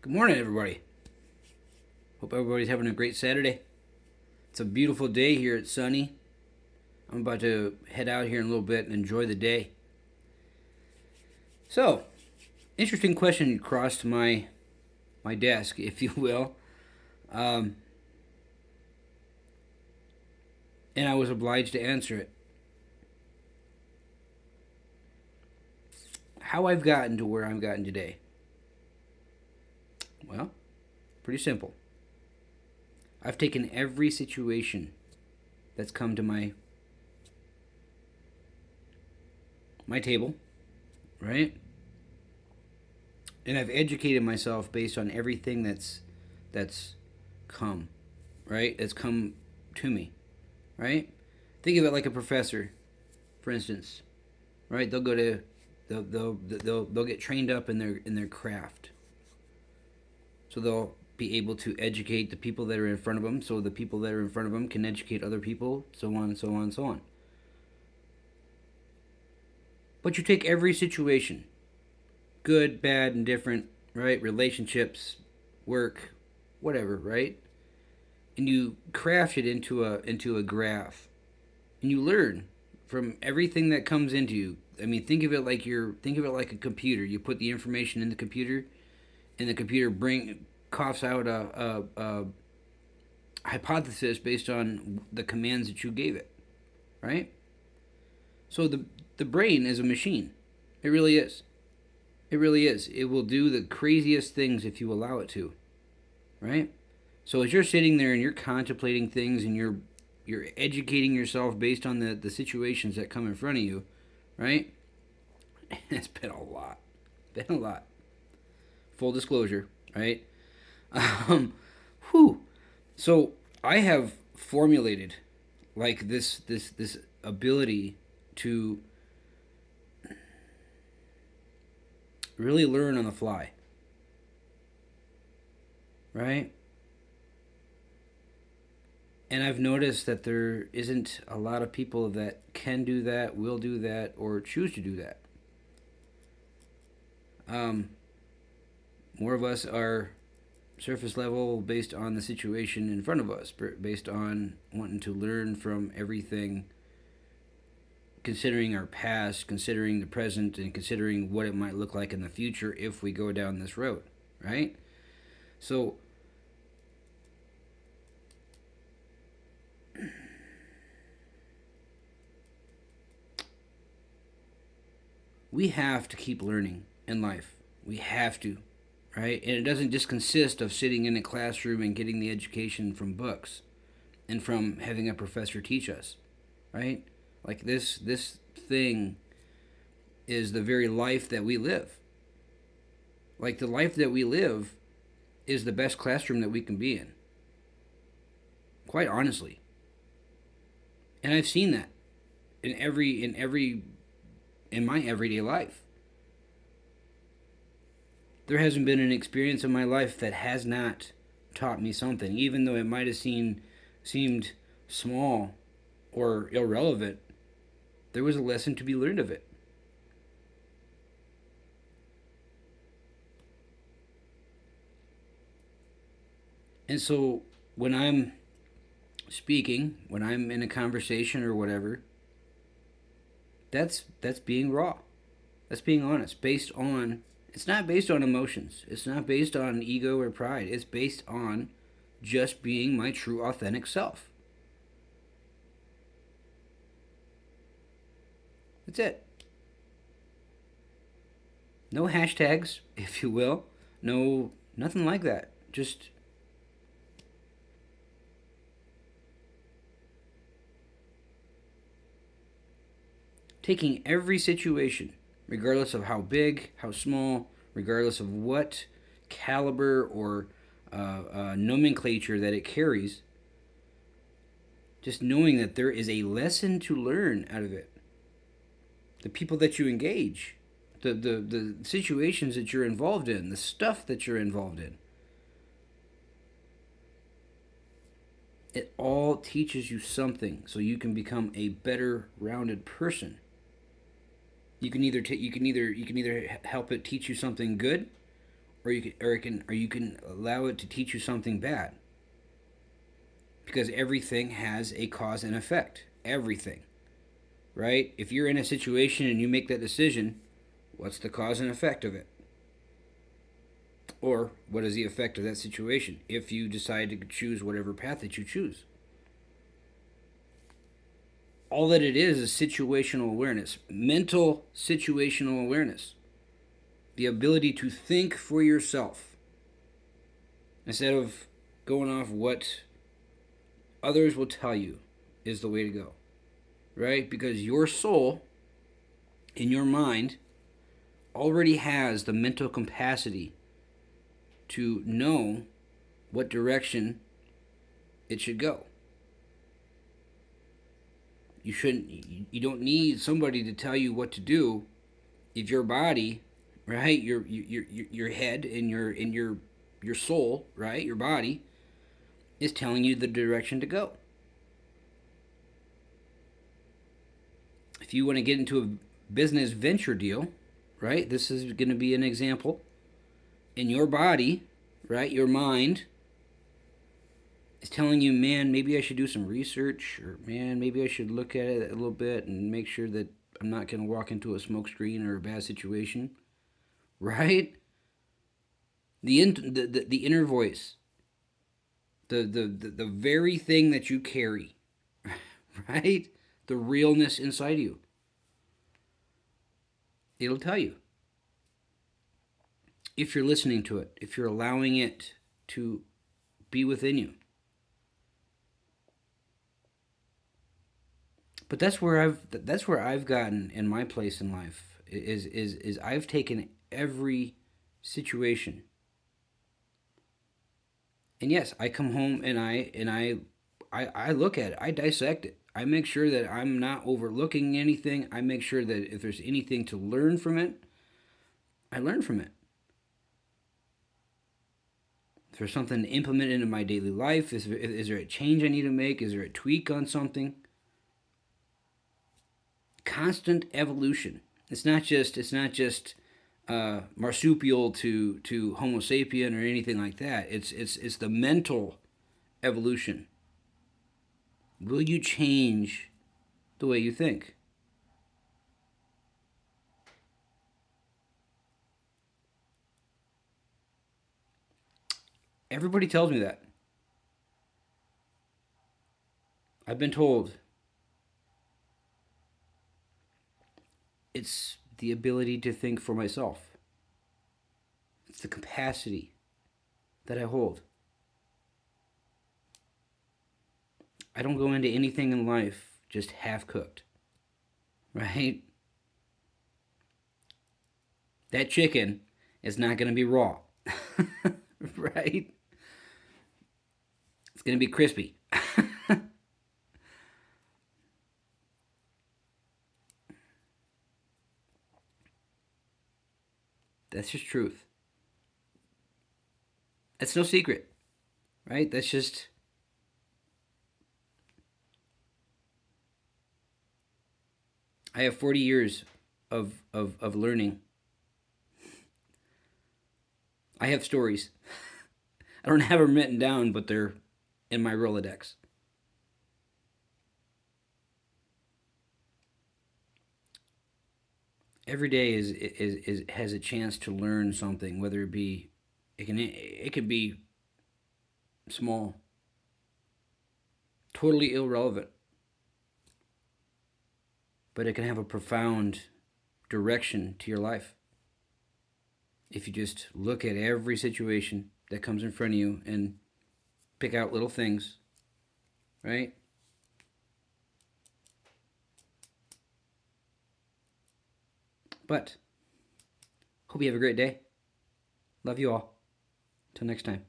Good morning, everybody. Hope everybody's having a great Saturday. It's a beautiful day here at Sunny. I'm about to head out here in a little bit and enjoy the day. So, interesting question crossed my desk, if you will, um, and I was obliged to answer it. How I've gotten to where I've gotten today? Well, pretty simple. I've taken every situation that's come to my table, right? And I've educated myself based on everything that's come, right? That's come to me, right? Think of it like a professor, for instance, right? They'll get trained up in their craft, so they'll be able to educate the people that are in front of them, so the people that are in front of them can educate other people, so on and so on and so on. But you take every situation, good, bad, indifferent, right? Relationships, work, whatever, right? And you craft it into a graph, and you learn from everything that comes into you. I mean, think of it like a computer. You put the information in the computer, and the computer coughs out a hypothesis based on the commands that you gave it, right? So the brain is a machine. It really is. It really is. It will do the craziest things if you allow it to, right? So as you're sitting there and you're contemplating things and you're educating yourself based on the situations that come in front of you, right? It's been a lot. Been a lot. Full disclosure, right? Um, whew. So I have formulated like this ability to really learn on the fly, right? And I've noticed that there isn't a lot of people that can do that, will do that, or choose to do that. Um, More of us are surface level based on the situation in front of us, based on wanting to learn from everything, considering our past, considering the present, and considering what it might look like in the future if we go down this road, right? So, we have to keep learning in life. We have to, right? And it doesn't just consist of sitting in a classroom and getting the education from books and from having a professor teach us, right? Like this thing is the very life that we live. Like the life that we live is the best classroom that we can be in. Quite honestly. And I've seen that in my everyday life. There hasn't been an experience in my life that has not taught me something, even though it might have seemed small or irrelevant. There was a lesson to be learned of it. And so when I'm speaking, when I'm in a conversation or whatever, that's being raw. That's being honest. Based on It's not based on emotions. It's not based on ego or pride. It's based on just being my true authentic self. That's it. No hashtags, if you will. No, nothing like that. Just taking every situation, regardless of how big, how small, regardless of what caliber or nomenclature that it carries, just knowing that there is a lesson to learn out of it. The people that you engage, the situations that you're involved in, the stuff that you're involved in. It all teaches you something so you can become a better rounded person. You can either help it teach you something good, or you can allow it to teach you something bad. Because everything has a cause and effect. Everything. Right? If you're in a situation and you make that decision, what's the cause and effect of it? Or what is the effect of that situation if you decide to choose whatever path that you choose? All that it is situational awareness, mental situational awareness. The ability to think for yourself instead of going off what others will tell you is the way to go. Right? Because your soul in your mind already has the mental capacity to know what direction it should go. You don't need somebody to tell you what to do if your body, right, your head and your soul, right, your body is telling you the direction to go. If you want to get into a business venture deal, right, this is going to be an example. In your body, right, your mind is telling you, man, maybe I should do some research, or man, maybe I should look at it a little bit and make sure that I'm not going to walk into a smoke screen or a bad situation, right? The inner voice, the very thing that you carry, right? The realness inside you. It'll tell you. If you're listening to it, if you're allowing it to be within you. But that's where I've gotten in my place in life is I've taken every situation. And yes, I come home and I look at it. I dissect it. I make sure that I'm not overlooking anything. I make sure that if there's anything to learn from it, I learn from it. If there's something to implement into my daily life, is there a change I need to make? Is there a tweak on something? Constant evolution. It's not just marsupial to Homo sapien or anything like that. It's the mental evolution. Will you change the way you think? Everybody tells me that. I've been told it's the ability to think for myself. It's the capacity that I hold. I don't go into anything in life just half cooked. Right? That chicken is not going to be raw. Right? It's going to be crispy. That's just truth. That's no secret. Right? That's just. I have 40 years of learning. I have stories. I don't have them written down, but they're in my Rolodex. Every day is has a chance to learn something, whether it can be small, totally irrelevant, but it can have a profound direction to your life. If you just look at every situation that comes in front of you and pick out little things, right? But hope you have a great day. Love you all. Till next time.